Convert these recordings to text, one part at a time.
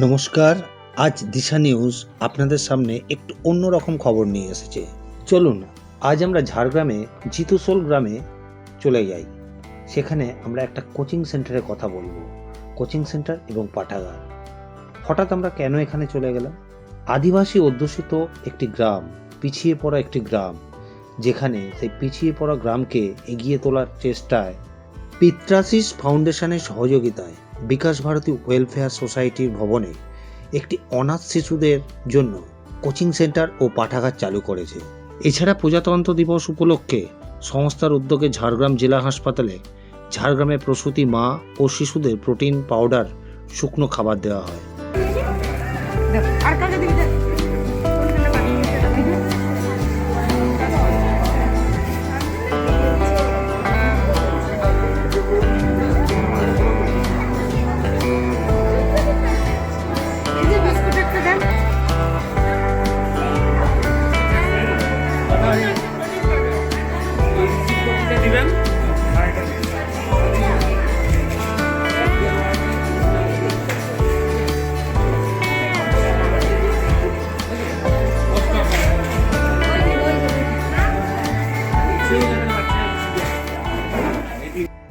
নমস্কার। আজ দিশা নিউজ আপনাদের সামনে একটু অন্যরকম খবর নিয়ে এসেছে। চলুন আজ আমরা ঝাড়গ্রামে জিতুসোল গ্রামে চলে যাই। সেখানে আমরা একটা কোচিং সেন্টারের কথা বলবো, কোচিং সেন্টার এবং পাঠাগার। হঠাৎ আমরা কেন এখানে চলে গেলাম? আদিবাসী অধ্যুষিত একটি গ্রাম, পিছিয়ে পড়া একটি গ্রাম, যেখানে সেই পিছিয়ে পড়া গ্রামকে এগিয়ে তোলার চেষ্টায় পিত্রাসিস ফাউন্ডেশনের সহযোগিতায় বিকাশ ভারতী ওয়েলফেয়ার সোসাইটির ভবনে একটি অনাথ শিশুদের জন্য কোচিং সেন্টার ও পাঠাগার চালু করেছে। এছাড়া প্রজাতন্ত্র দিবস উপলক্ষে সংস্থার উদ্যোগে ঝাড়গ্রাম জেলা হাসপাতালে ঝাড়গ্রামে প্রসূতি মা ও শিশুদের প্রোটিন পাউডার, শুকনো খাবার দেওয়া হয়।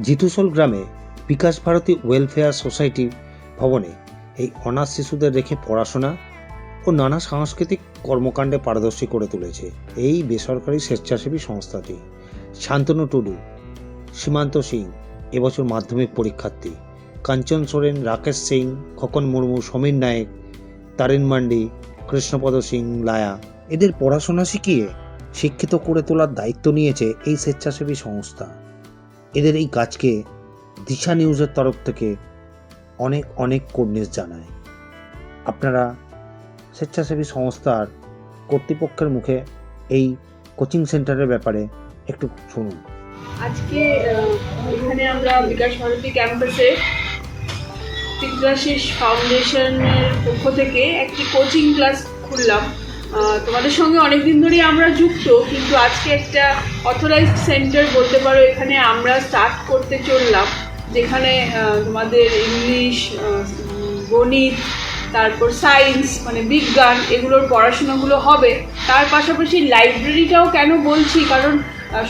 জিতুসোল গ্রামে বিকাশ ভারতী ওয়েলফেয়ার সোসাইটির ভবনে এই অনাথ শিশুদের রেখে পড়াশোনা ও নানা সাংস্কৃতিক কর্মকাণ্ডে পারদর্শী করে তুলেছে এই বেসরকারি স্বেচ্ছাসেবী সংস্থাটি। শান্তনু টুডু, সীমান্ত সিং এবছর মাধ্যমিক পরীক্ষার্থী, কাঞ্চন সোরেন, রাকেশ সিং, খোকন মুর্মু, সমীর নায়েক, তারিন মান্ডি, কৃষ্ণপদ সিং লায়া এদের পড়াশোনা শিখিয়ে শিক্ষিত করে তোলার দায়িত্ব নিয়েছে এই স্বেচ্ছাসেবী সংস্থা। এদের এই কাজকে দিশা নিউজের তরফ থেকে অনেক অনেক কর্নিশ জানায়। আপনারা স্বেচ্ছাসেবী সংস্থার কর্তৃপক্ষের মুখে এই কোচিং সেন্টারের ব্যাপারে একটু শুনুন। আজকে এখানে আমরা বিকাশ ভারতী ক্যাম্পাসে পিত্রাসিস ফাউন্ডেশনের পক্ষ থেকে একটি কোচিং ক্লাস খুললাম। তোমাদের সঙ্গে অনেকদিন ধরেই আমরা যুক্ত, কিন্তু আজকে একটা অথরাইজড সেন্টার বলতে পারো এখানে আমরা স্টার্ট করতে চললাম, যেখানে তোমাদের ইংলিশ, গণিত, তারপর সায়েন্স মানে বিজ্ঞান এগুলোর পড়াশোনাগুলো হবে। তার পাশাপাশি লাইব্রেরিটাও কেন বলছি, কারণ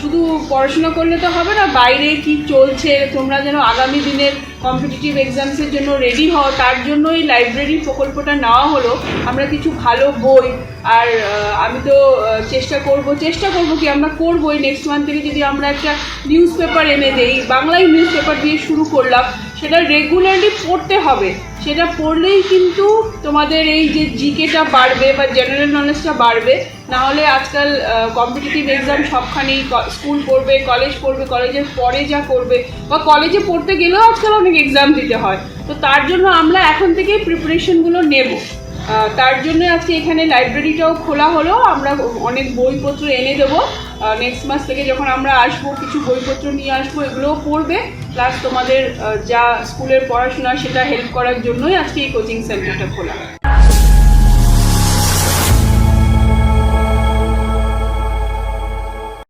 শুধু পড়াশোনা করলে তো হবে না, বাইরে কি চলছে তোমরা যেন আগামী দিনের কম্পিটিটিভ এক্সামসের জন্য রেডি হও, তার জন্য এই লাইব্রেরি প্রকল্পটা নেওয়া হলো। আমরা কিছু ভালো বই, আর আমি তো চেষ্টা করব কি আমরা করবোই নেক্সট মান্থ থেকে, যদি আমরা একটা নিউজ পেপার এনে দেই, বাংলায় নিউজ পেপার দিয়ে শুরু করলাম, সেটা রেগুলারলি পড়তে হবে। সেটা পড়লেই কিন্তু তোমাদের এই যে জিকেটা বাড়বে বা জেনারেল নলেজটা বাড়বে। নাহলে আজকাল কম্পিটিটিভ এক্সাম সবখানেই স্কুল পড়বে, কলেজের পরে যা করবে, বা কলেজে পড়তে গেলেও আজকাল অনেক এক্সাম দিতে হয়। তো তার জন্য আমরা এখন থেকেই প্রিপারেশনগুলো নেব। তার জন্য আজকে এখানে লাইব্রেরিটাও খোলা হলো। আমরা অনেক বইপত্র এনে দেবো। নেক্সট মাস থেকে যখন আমরা আসবো, কিছু বইপত্র নিয়ে আসবো, এগুলোও পড়বে, প্লাস তোমাদের যা স্কুলের পড়াশোনা সেটা হেল্প করার জন্যই আজকে এই কোচিং সেন্টারটা খোলা।